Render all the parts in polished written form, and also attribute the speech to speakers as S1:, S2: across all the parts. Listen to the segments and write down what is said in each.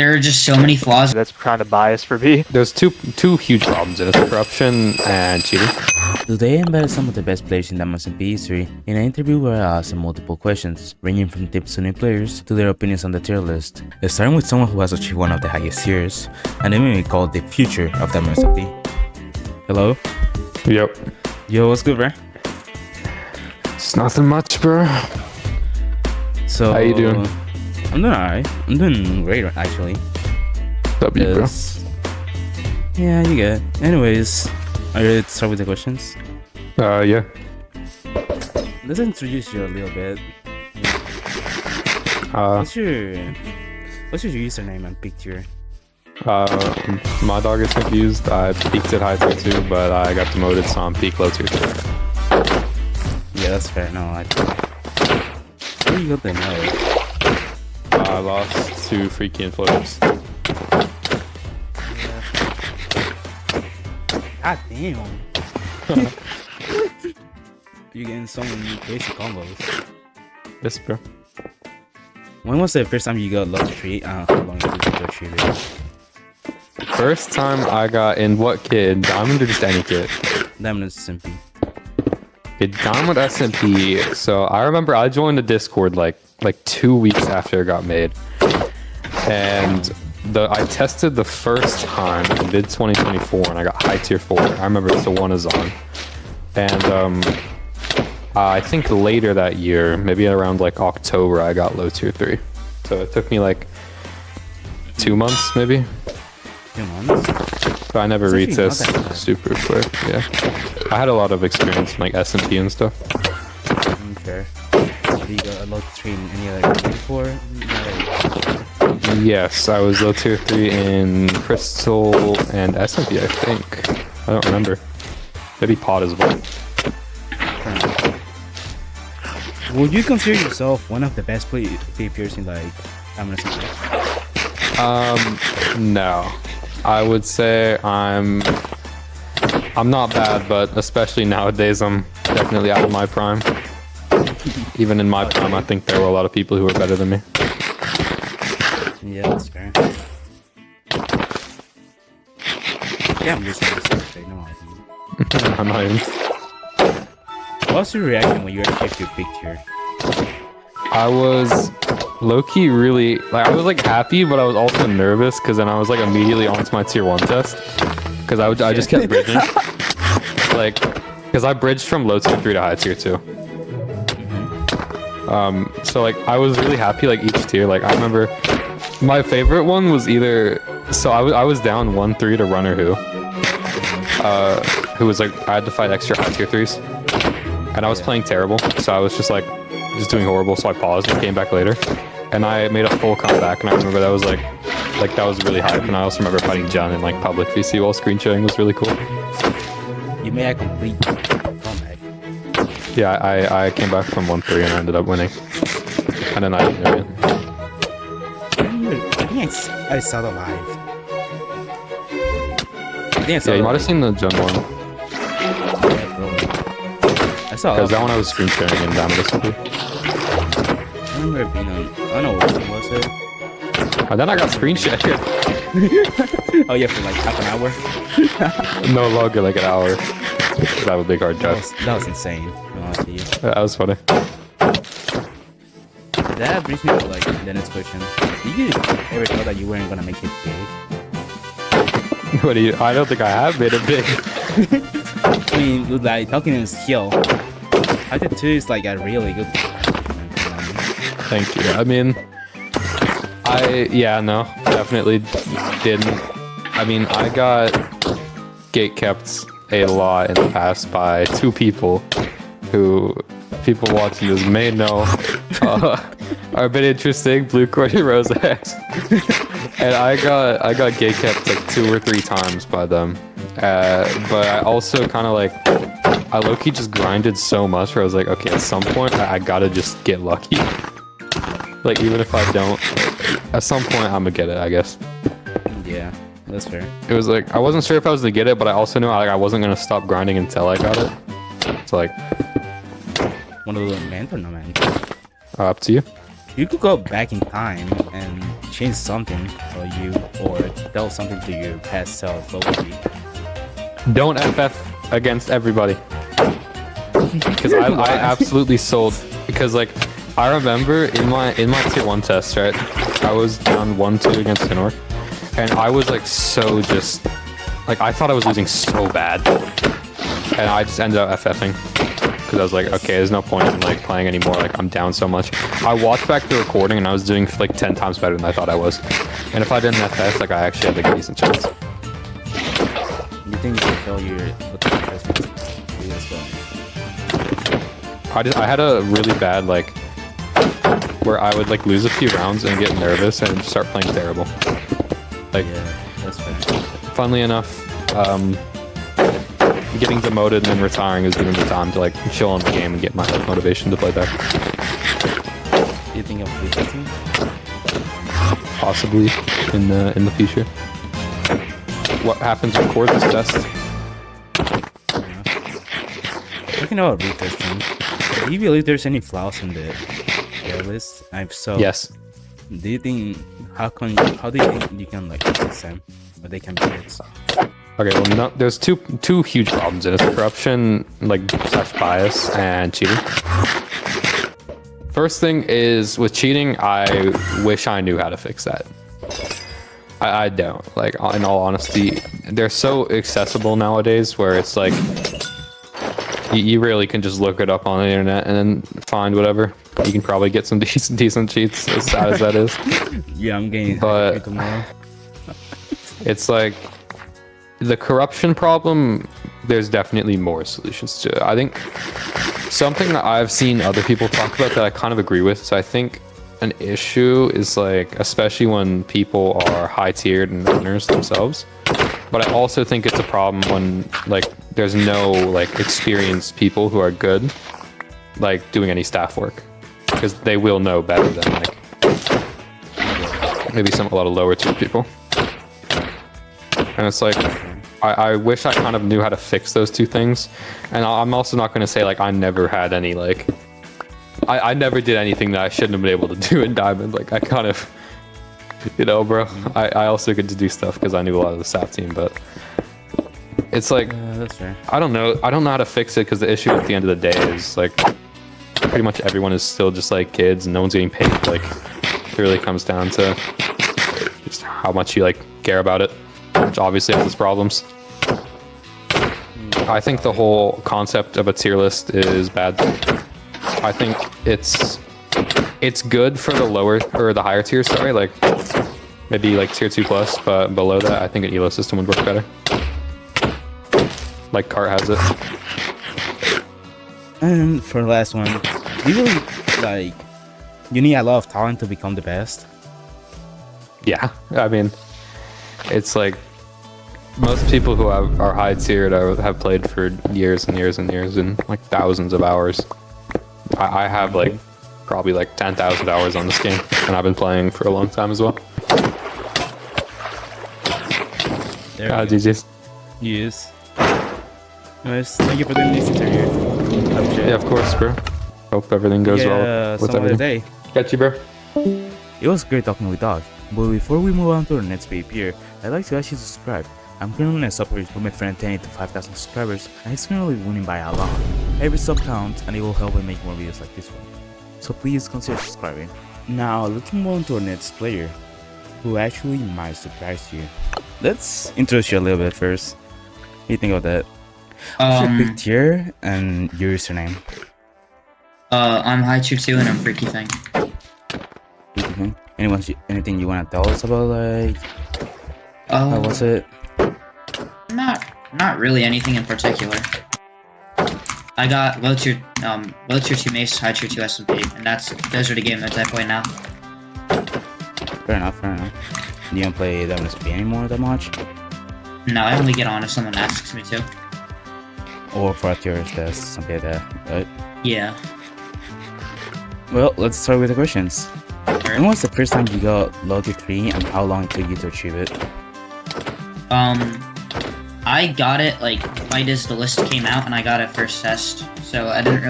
S1: there are just so many flaws.
S2: That's kind of biased for me.
S3: There's two huge problems in it: corruption and cheating.
S4: Today I invited some of the best players in the SMP history in an interview where I asked them multiple questions, ranging from tips to new players to their opinions on the tier list. Starting with someone who has achieved one of the highest tiers, and they may be called the future of the SMP. Hello?
S3: Yep.
S4: Yo, what's good, bro?
S3: It's nothing much, bro.
S4: So,
S3: how you doing?
S4: I'm doing alright. I'm doing great, actually.
S3: What's up, you, bro?
S4: Yeah, you good. Anyways, are you ready to start with the questions?
S3: Yeah.
S4: Let's introduce you a little bit. What's your username and picture?
S3: My dog is confused. I peaked at high tier 2, but I got demoted, so I'm peak low tier 2.
S4: Yeah, that's fair. No, where you got the no?
S3: I lost to Freaky and Floaters.
S4: God damn. You're getting so many crazy combos.
S3: Yes, bro.
S4: When was the first time you got level 3? How long did you go through it?
S3: First time I got in what kit? Diamond or just any kit?
S4: Diamond SMP.
S3: Okay, Diamond SMP. So I remember I joined the Discord like 2 weeks after it got made, and I tested the first time in mid 2024, and I got high tier 4. I remember it's the one is on, and I think later that year, maybe around like October, I got low tier 3. So it took me like 2 months, maybe.
S4: 2 months?
S3: But I never retest super quick. Yeah, I had a lot of experience in like SMP and stuff.
S4: Fair. You got a low 3 in any other game before?
S3: Yes, I was low tier 3 in Crystal and SMP, I think. I don't remember. Maybe Pod as well.
S4: Would you consider yourself one of the best players in like SMP?
S3: No. I would say I'm not bad, but especially nowadays I'm definitely out of my prime. Even in my prime, I think there were a lot of people who were better than me.
S4: Yeah, that's fair. Yeah, I'm just saying, no idea.
S3: I'm not even.
S4: What was your reaction when you achieved your big tier?
S3: I was low-key really, like, I was like happy, but I was also nervous because then I was like immediately onto my tier 1 test because I just kept bridging. Like, because I bridged from low tier 3 to high tier 2. So like I was really happy like each tier. Like I remember my favorite one was either, so I was down 1-3 to Runner who was like, I had to fight extra high tier 3s, and I was playing terrible, so I was just like doing horrible, so I paused and came back later, and I made a full comeback, and I remember that was like that was really hype. And I also remember fighting John in like public VC while screen sharing was really cool.
S4: You made a complete comeback.
S3: Yeah, I came back from 1-3 and I ended up winning, and then I didn't win.
S4: I think I saw the live.
S3: Yeah, you might have seen the Jump one.
S4: Yeah, bro. I saw
S3: because that one I was screen sharing in Diamond SMP.
S4: I remember it being on, I don't know what was it.
S3: And then I got screen shared.
S4: Oh yeah, for like half an hour?
S3: No longer, like an hour. I have a big hard drive.
S4: That was insane.
S3: That was funny.
S4: That brings me to like the next question. Did you ever thought that you weren't gonna make it big?
S3: What do you? I don't think I have made it big.
S4: I mean, with like talking in skill, I think 2 is like a really good.
S3: Thank you. I mean, no, definitely didn't. I mean, I got gatekept a lot in the past by 2 people who people watching this may know are a bit interesting. Blue Court and Rose X. And I got gatekept like 2 or 3 times by them. But I also kind of like, I low-key just grinded so much where I was like, okay, at some point I gotta just get lucky. Like even if I don't, at some point I'm gonna get it, I guess.
S4: Yeah, that's fair.
S3: It was like, I wasn't sure if I was gonna get it, but I also knew I wasn't gonna stop grinding until I got it. It's like,
S4: one of the man or no man?
S3: up to you.
S4: You could go back in time and change something about you or tell something to your past self, what would it be?
S3: Don't FF against everybody. Because I absolutely sold. Because like I remember in my tier 1 test, right? I was down 1-2 against Sinor, and I was like so just like I thought I was losing so bad, and I just ended up FFing because I was like, okay, there's no point in like playing anymore. Like I'm down so much. I watched back the recording and I was doing like 10 times better than I thought I was. And if I didn't FF, like I actually had like a decent chance.
S4: You think you feel your
S3: I had a really bad like where I would like lose a few rounds and get nervous and start playing terrible. Like,
S4: yeah, that's fair.
S3: Funnily enough, getting demoted and then retiring is giving me time to like chill on the game and get my like, motivation to play better.
S4: Do you think of retesting?
S3: Possibly in the future. What happens with Corvus test?
S4: Talking about retesting, do you believe there's any flaws in the tier list? If so,
S3: Yes.
S4: Do you think how do you think you can like fix them, or they can be fixed?
S3: Okay, well, no, there's two huge problems in it: corruption, like / bias, and cheating. First thing is with cheating, I wish I knew how to fix that. I don't. Like, in all honesty, they're so accessible nowadays where it's like you really can just look it up on the internet and then find whatever. You can probably get some decent cheats, as sad as that is.
S4: Yeah, I'm getting
S3: But
S4: tomorrow.
S3: It's like the corruption problem, there's definitely more solutions to it. I think something that I've seen other people talk about that I kind of agree with, so I think an issue is like, especially when people are high tiered and runners themselves, but I also think it's a problem when like there's no like experienced people who are good like doing any staff work, because they will know better than like maybe a lot of lower tier people. And it's like I wish I kind of knew how to fix those two things. And I'm also not going to say like I never had any like I never did anything that I shouldn't have been able to do in Diamond. Like I kind of, you know, bro, I also get to do stuff because I knew a lot of the staff team, but it's like
S4: That's fair.
S3: I don't know how to fix it, because the issue at the end of the day is like pretty much everyone is still just like kids and no one's getting paid. Like it really comes down to just how much you like care about it, which obviously has its problems. I think the whole concept of a tier list is bad. I think it's good for the lower or the higher tier, sorry, like maybe like tier 2+, but below that I think an elo system would work better. Like Cart has it.
S4: And for the last one, do you really like you need a lot of talent to become the best?
S3: Yeah, I mean, it's like most people who are high tiered have played for years and years and years and like thousands of hours. I have like probably like 10,000 hours on this game, and I've been playing for a long time as well. GG's.
S4: Yes. Nice. Thank you for doing this interview.
S3: Yeah, of course, bro. Hope everything goes well with everything.
S4: Day.
S3: Catch you, bro.
S4: It was great talking with Dog, but before we move on to our next babe here, I'd like to ask you to subscribe. I'm currently on a sub race with my friend 10 to 5,000 subscribers, and he's currently winning by a lot. Every sub counts, and it will help me make more videos like this one. So please consider subscribing. Now let's move on to our next player, who actually might surprise you. Let's introduce you a little bit first. What do you think of that? What's your big tier and your username?
S1: I'm High Tier 2 and I'm Freaky Fang.
S4: Anything you want to tell us about, like, how was it?
S1: Not really anything in particular. I got low tier 2 Mace, High Tier 2 SMP, and those are the game modes I play now.
S4: Fair enough. Do you don't play that SMP anymore that much?
S1: No, I only get on if someone asks me to.
S4: Or for a tier test, something like that, right?
S1: Yeah.
S4: Well, let's start with the questions.
S1: Sure.
S4: When was the first time you got low tier 3 and how long it took you to achieve it?
S1: I got it like right as the list came out, and I got it first test, so I didn't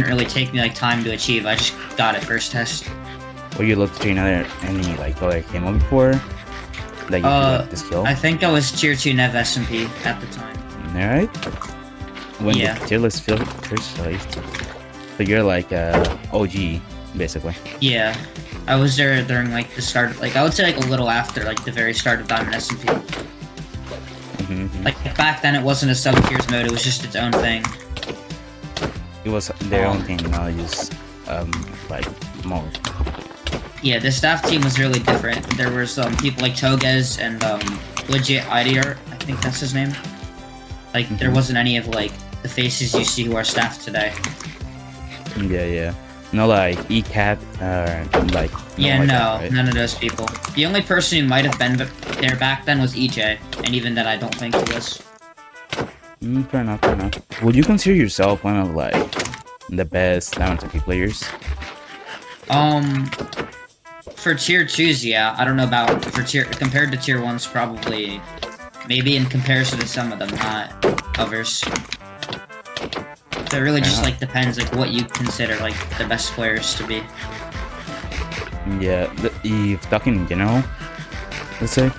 S1: really take me like time to achieve. I just got it first test.
S4: Were you looked to train any like other camo before that you could like the skill?
S1: I think I was tier 2 Nev SMP at the time.
S4: Alright. When
S1: Yeah.
S4: the tier list first released. So you're like OG basically.
S1: Yeah. I was there during like the start, like I would say like a little after like the very start of Diamond SMP. Like back then it wasn't a sub-tiers mode, it was just its own thing.
S4: It was their own thing, now just like more.
S1: Yeah, the staff team was really different. There were some people like Toges and Legit IDR, I think that's his name. Like there wasn't any of like the faces you see who are staff today.
S4: Yeah. No like ECAT like
S1: Yeah,
S4: like
S1: no,
S4: that, right?
S1: none of those people. The only person who might have been there back then was EJ, and even then I don't think he was.
S4: Fair enough. Would you consider yourself one of like the best Diamond SMP players?
S1: For tier 2s, yeah. I don't know about compared to tier 1s, probably. Maybe in comparison to some of them, not others. So it really just like depends like what you consider like the best players to be.
S4: Yeah, if talking in general, let's say,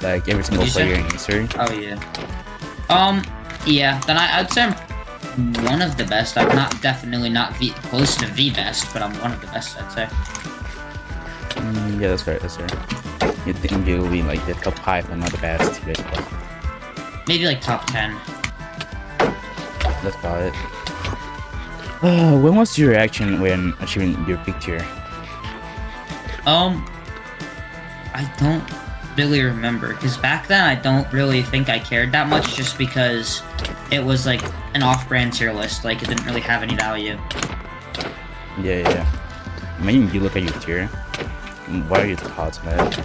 S4: like every single
S1: What'd you
S4: player
S1: say?
S4: in history.
S1: Oh yeah. Yeah. Then I'd say I'm one of the best. I'm definitely not close to the best, but I'm one of the best. I'd say.
S4: Yeah, that's fair. You think you'll be like the top 5 and not the best, basically.
S1: Maybe like top 10.
S4: That's about it. When was your reaction when achieving your peak tier?
S1: I don't really remember, because back then I don't really think I cared that much, just because it was like an off-brand tier list, like it didn't really have any value.
S4: Yeah. When you look at your tier, what are your thoughts on that?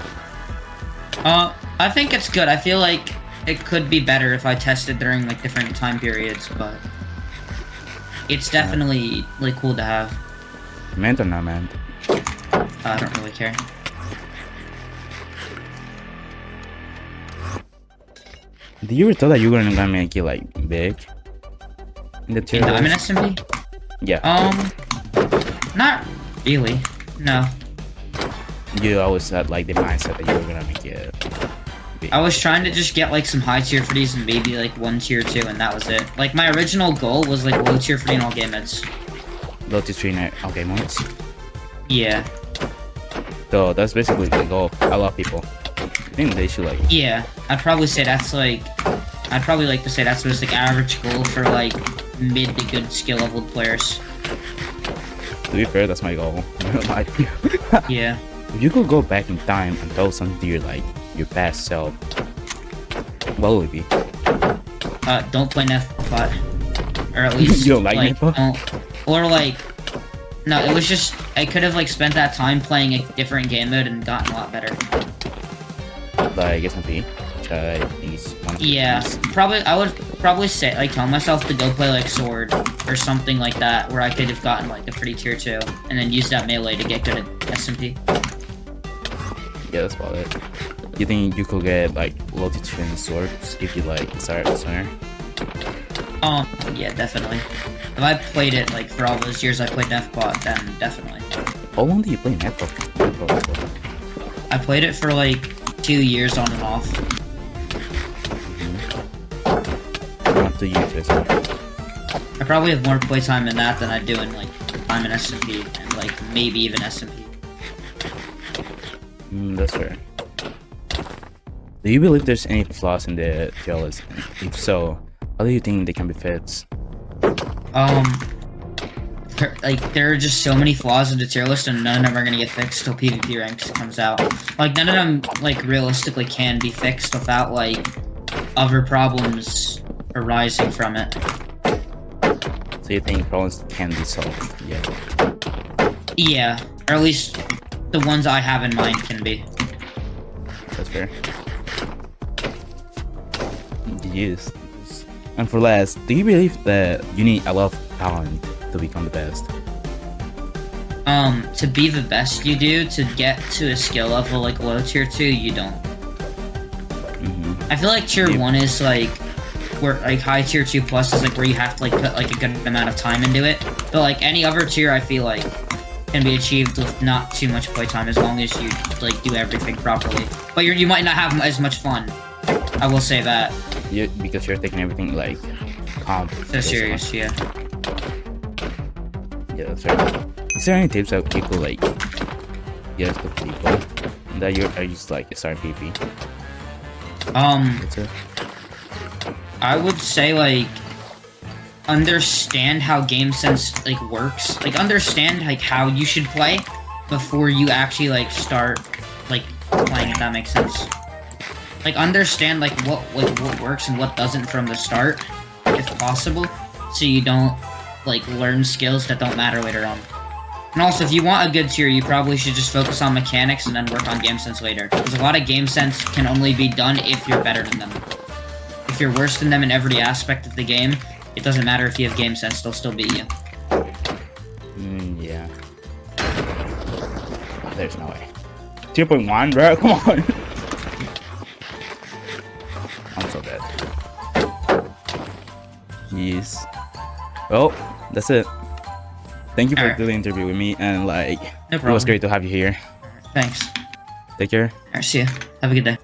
S1: I think it's good. I feel like it could be better if I tested during like different time periods, but it's definitely like cool to have.
S4: Meant or not meant?
S1: I don't really care.
S4: Did you ever thought that you were gonna make it like big in the tier
S1: In Diamond
S4: list?
S1: SMP?
S4: Yeah.
S1: Not really. No.
S4: You always had like the mindset that you were gonna make it big.
S1: I was trying to just get like some high tier footies and maybe like 1 tier 2, and that was it. Like my original goal was like low tier footy in all game modes.
S4: Low to 3 okay modes.
S1: Yeah.
S4: So that's basically the goal. A lot of people. I think they should like.
S1: Yeah. I'd probably say that's like. I'd probably like to say that's just like average goal for like mid to good skill leveled players.
S4: To be fair, that's my goal. Like,
S1: Yeah.
S4: if you could go back in time and tell something to your past self, what would it be?
S1: Don't play Nefbot. Or at least
S4: You don't like Nefbot?
S1: don't, or like no, it was just I could have like spent that time playing a different game mode and gotten a lot better.
S4: Like SMP, which I think is one of the
S1: Yeah,
S4: things.
S1: probably I would probably say like tell myself to go play like Sword or something like that, where I could have gotten like a pretty tier 2 and then use that melee to get good at SMP.
S4: Yeah, that's about it. You think you could get like low to 2 swords if you like start sooner?
S1: Yeah, definitely. If I played it like for all those years I played Nefbot, then definitely.
S4: How long do you play Network?
S1: I played it for like 2 years on and off.
S4: Not 2 years.
S1: I probably have more playtime in that than I do in like Diamond SMP and like maybe even SMP.
S4: That's fair. Do you believe there's any flaws in the tier list? If so, how do you think they can be fixed?
S1: There are just so many flaws in the tier list, and none of them are gonna get fixed till PvP ranks comes out. Like none of them, like realistically, can be fixed without like other problems arising from it.
S4: So you think problems can be solved? Yeah.
S1: Yeah, or at least the ones I have in mind can be.
S4: That's fair. Yes. And for last, do you believe that you need a lot of talent to become the best?
S1: To be the best you do, to get to a skill level like low tier 2, you don't. I feel like tier 1 is like where like high tier 2 plus is like where you have to like put like a good amount of time into it. But like any other tier, I feel like can be achieved with not too much playtime as long as you like do everything properly. But you might not have as much fun. I will say that.
S4: Because you're taking everything like
S1: So serious, yeah.
S4: Yeah, that's right. Is there any tips that you could like give to people that are just like starting PP? That's it.
S1: I would say like understand how game sense like works. Like understand like how you should play before you actually like start like playing, if that makes sense. Like understand like what works and what doesn't from the start, if possible, so you don't like learn skills that don't matter later on. And also, if you want a good tier, you probably should just focus on mechanics and then work on game sense later. Because a lot of game sense can only be done if you're better than them. If you're worse than them in every aspect of the game, it doesn't matter if you have game sense, they'll still beat you.
S4: Yeah. There's no way. 0.1, bro, come on. I'm so dead. Yes. Well, that's it. Thank you for doing the interview with me, and like,
S1: No
S4: it was great to have you here.
S1: Thanks.
S4: Take care.
S1: Alright, see ya. Have a good day.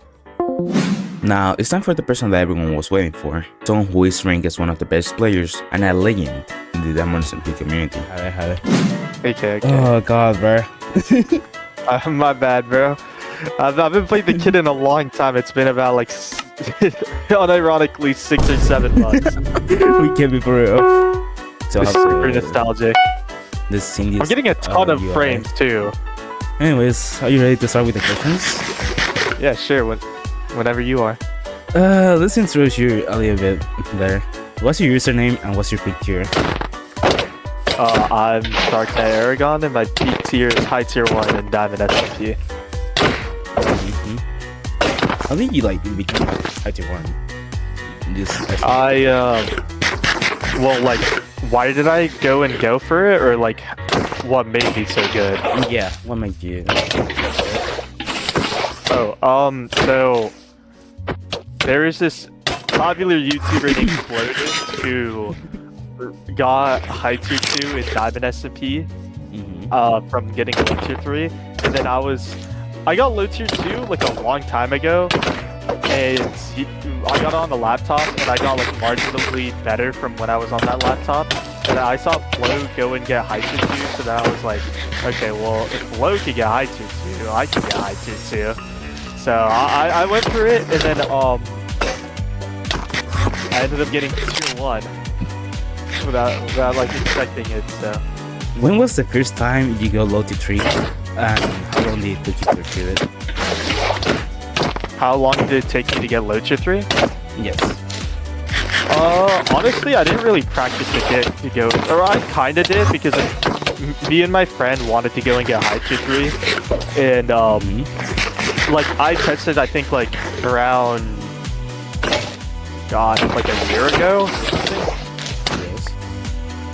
S4: Now, it's time for the person that everyone was waiting for. Someone who is ranked as one of the best players and a legend in the Dream SMP community. Hi.
S2: Okay.
S4: Oh god, bro.
S2: My bad, bro. I've been playing the kid in a long time. It's been about like, unironically, 6 or 7 months.
S4: We can't be for real. So
S2: It's super nostalgic.
S4: I'm
S2: getting a ton of frames too.
S4: Anyways, are you ready to start with the questions?
S2: Yeah, sure. Whenever you are.
S4: Let's introduce you a little bit better. What's your username and what's your peak tier?
S2: I'm Darkknight Aragon, and my peak tier is high tier 1 in Diamond SMP.
S4: I think you like in between high tier 1.
S2: Well, like, why did I go for it, or like, what made me so good?
S4: Yeah, what made you?
S2: So there is this popular YouTuber named Floatus who got high tier 2 in Diamond SMP from getting low tier 3, and then I got low tier 2 like a long time ago, and I got it on the laptop, and I got like marginally better from when I was on that laptop. And I saw Flo go and get high tier 2, so then I was like, okay, well, if Flo can get high tier 2, I can get high tier 2. So I went for it, and then I ended up getting tier 1 without like expecting it. So
S4: when was the first time you got low tier 3, and how long did it take you to achieve it?
S2: How long did it take me to get low tier 3?
S4: Yes.
S2: Honestly, I didn't really practice to go, or I kinda did, because me and my friend wanted to go and get high tier 3, and like I tested, I think like around, like a year ago.
S4: Yes.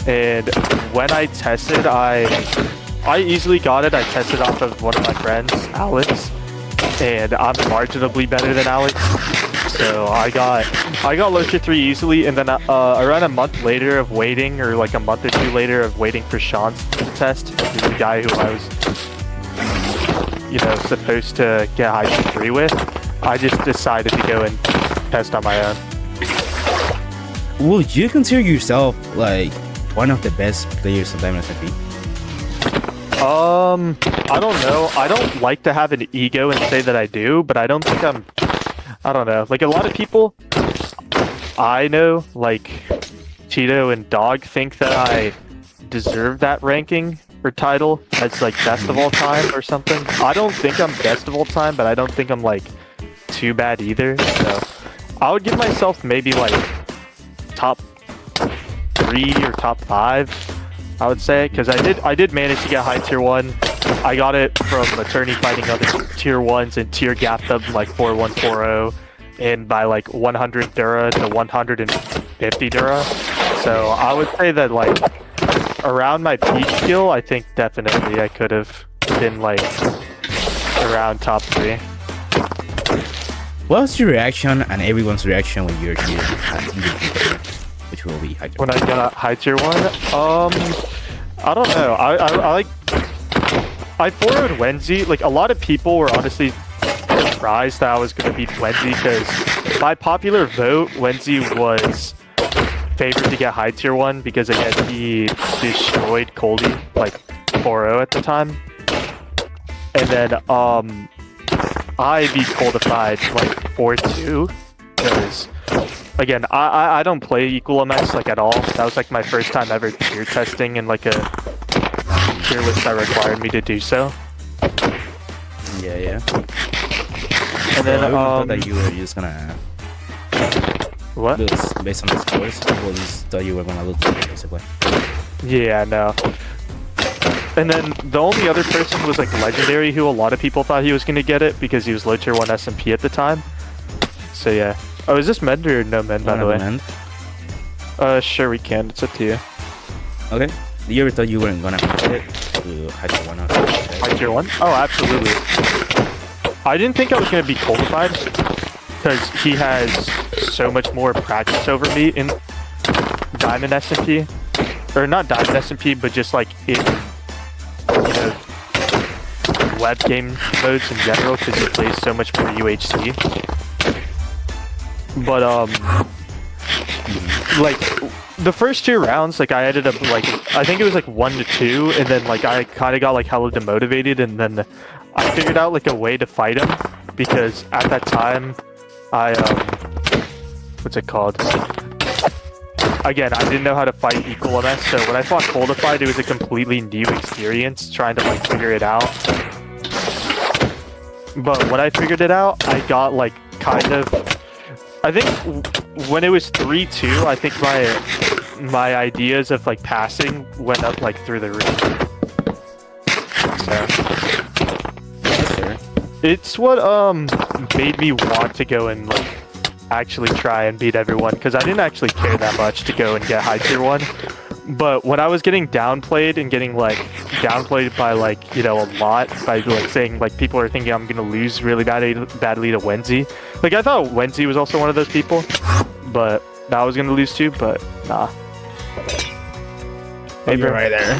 S2: And when I tested, I easily got it. I tested off of one of my friends, Alex, and I'm marginally better than Alex. So I got low tier 3 easily, and then around a month later of waiting, or like a month or 2 later of waiting for Sean's test, who's the guy who I was, supposed to get high tier 3 with, I just decided to go and test on my own.
S4: Would you consider yourself like one of the best players of Diamond SMP?
S2: I don't know. I don't like to have an ego and say that I do, but I don't think I don't know. Like a lot of people I know, like Cheeto and Dog, think that I deserve that ranking or title as like best of all time or something. I don't think I'm best of all time, but I don't think I'm like too bad either. So I would give myself maybe like top 3 or top 5, I would say, because I did manage to get high tier 1. I got it from attorney fighting other tier 1s and tier gapped them like 4140 and by like 100 Dura to 150 Dura. So I would say that like around my peak skill, I think definitely I could have been like around top 3.
S4: What was your reaction and everyone's reaction when you're here? Which will be high tier 1?
S2: When I got high tier 1, I don't know. I like I 4-0'd Wenzi. Like, a lot of people were honestly surprised that I was going to beat Wenzi because by popular vote, Wenzi was favored to get high tier 1 because, again, he destroyed Coldy, like, 4-0 at the time. And then, I beat Coldified, like, 4-2 because, again, I don't play Equal MS, like, at all. That was, like, my first time ever tier testing in, like, a tier list that required me to do so.
S4: Yeah.
S2: And then,
S4: I thought that you were just gonna
S2: what?
S4: lose based on the scores. People just thought you were gonna lose, basically.
S2: Yeah, no. And then the only other person was like Legendary, who a lot of people thought he was gonna get it because he was low tier 1 SMP at the time. So yeah. Oh, is this mend or no mend, by the way?
S4: Mend?
S2: Sure we can. It's up to you.
S4: Okay. You ever thought you weren't gonna make it to high tier 1 or something?
S2: High tier 1? Oh, absolutely. I didn't think I was gonna be Coldified because he has so much more practice over me in Diamond SMP. Or not Diamond SMP, but just like in, you know, web game modes in general because he plays so much more UHC. But, like, the first 2 rounds, like, I ended up, like, I think it was, like, 1-2, and then, like, I kind of got, like, hella demotivated, and then I figured out, like, a way to fight him, because at that time, I, what's it called? Again, I didn't know how to fight Equal MS, so when I fought Coldified, it was a completely new experience, trying to, like, figure it out. But when I figured it out, I got, like, kind of... I think when it was 3-2, I think my ideas of like passing went up like through the roof. So it's what made me want to go and like actually try and beat everyone because I didn't actually care that much to go and get high tier 1. But when I was getting downplayed and getting like downplayed by like, you know, a lot by like saying like people are thinking I'm gonna lose really badly to Wenzi. Like I thought Wenzi was also one of those people, but I was gonna lose too, but nah.
S4: Hey, you're right there.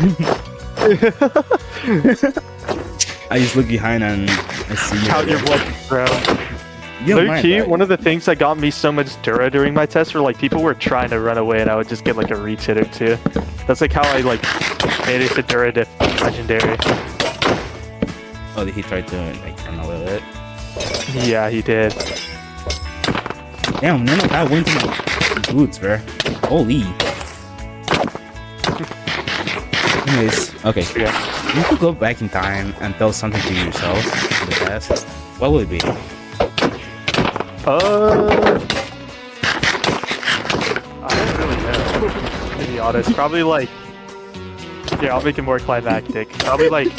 S4: I just look behind and I see you.
S2: Count your blessings, bro. Low key, one of the things that got me so much Dura during my test were like people were trying to run away and I would just get like a reach hit or 2. That's like how I like made it to Dura diff legendary.
S4: Oh, did he try to like run a little bit?
S2: Yeah, he did.
S4: Damn, none of that went to my boots, bro. Holy. Anyways, okay.
S2: Yeah.
S4: You could go back in time and tell something to yourself in the past. What would it be?
S2: I don't really know, to be honest. Probably like, yeah, I'll make it more climactic. Probably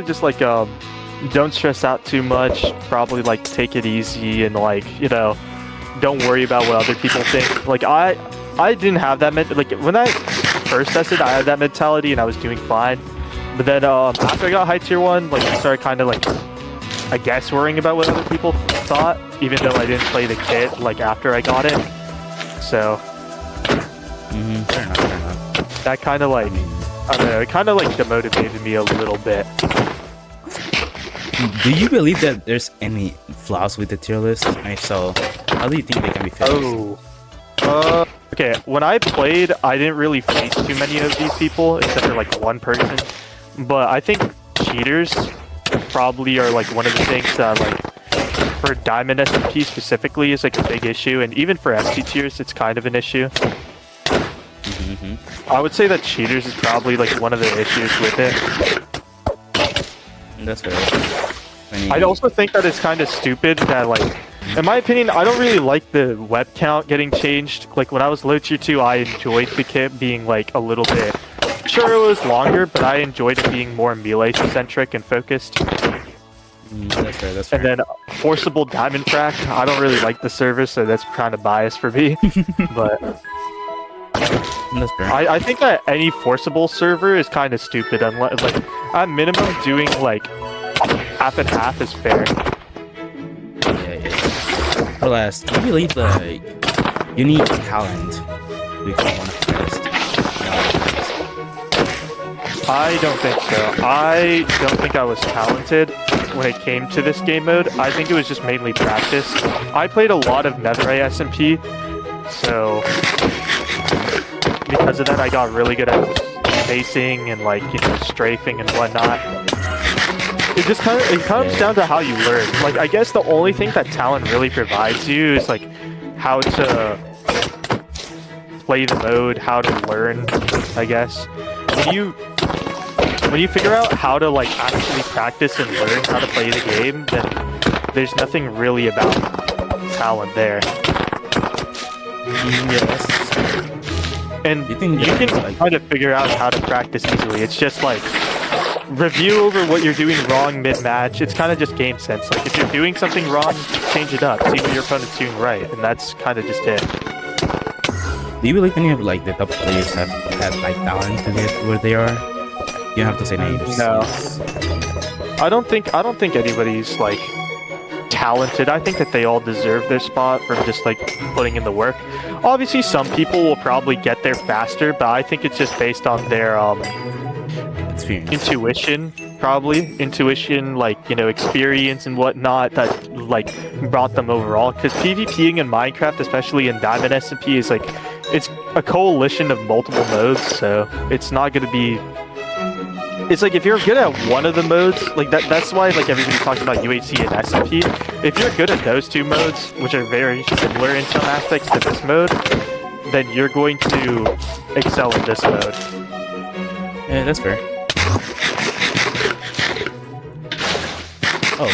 S2: just like, don't stress out too much. Probably like take it easy and like, you know, don't worry about what other people think. Like I didn't have that like when I first tested, I had that mentality and I was doing fine. But then after I got high tier 1, like I started kind of like, I guess worrying about what other people thought, even though I didn't play the kit like after I got it. So
S4: Fair enough.
S2: that kind of like, I don't know, it kind of like demotivated me a little bit.
S4: Do you believe that there's any flaws with the tier list? And if so, how do you think they can be fixed?
S2: Okay, when I played, I didn't really face too many of these people, except for like one person. But I think cheaters probably are like one of the things that like for Diamond SMP specifically is like a big issue, and even for MC tiers it's kind of an issue. I would say that cheaters is probably like one of the issues with it.
S4: That's fair.
S2: I'd also think that it's kind of stupid that like, in my opinion, I don't really like the web count getting changed. Like when I was low tier 2, I enjoyed the kit being like a little bit, sure it was longer, but I enjoyed it being more melee centric and focused.
S4: That's fair, that's fair.
S2: And then forcible diamond frac, I don't really like the service, so that's kind of biased for me. But
S4: that's fair.
S2: I think that any forcible server is kind of stupid, unless like at minimum doing like half and half is fair.
S4: Yeah. Alas, I believe like you need talent to become one of the best.
S2: I don't think so. I don't think I was talented when it came to this game mode. I think it was just mainly practice. I played a lot of Netherite SMP, so because of that, I got really good at spacing and like, you know, strafing and whatnot. It just comes down to how you learn. Like, I guess the only thing that talent really provides you is like how to play the mode, how to learn, I guess. When you figure out how to like actually practice and learn how to play the game, then there's nothing really about talent there.
S4: Yes.
S2: And
S4: You think
S2: you
S4: that,
S2: can
S4: like-
S2: kind of figure out how to practice easily. It's just like review over what you're doing wrong mid-match. It's kind of just game sense. Like if you're doing something wrong, change it up. See what your opponent's doing right, and that's kind of just it.
S4: Do you believe any of like the top players have like talent to get where they are? You don't have to say names.
S2: No. I don't think anybody's like talented. I think that they all deserve their spot from just like putting in the work. Obviously, some people will probably get there faster, but I think it's just based on their
S4: Experience.
S2: intuition, probably intuition, like, you know, experience and whatnot that like brought them overall. Because PvPing in Minecraft, especially in Diamond SMP, is like it's a coalition of multiple modes, so it's not going to be. It's like if you're good at one of the modes, like that's why like everybody talks about UHC and SMP. If you're good at those two modes, which are very similar in some aspects to this mode, then you're going to excel in this mode.
S4: Yeah, that's fair. Oh,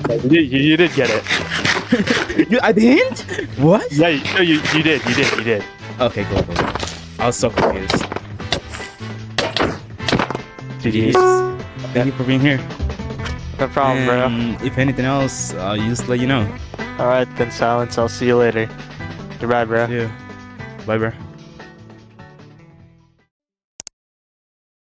S4: that was
S2: You did get it.
S4: I didn't? What?
S2: Yeah, you did.
S4: Okay, cool. I was so confused.
S2: GG's.
S4: Thank you for being here.
S2: No problem, bro.
S4: If anything else, I'll just let you know.
S2: Alright, then Silence. I'll see you later. Goodbye, bro.
S4: Yeah. Bye, bro.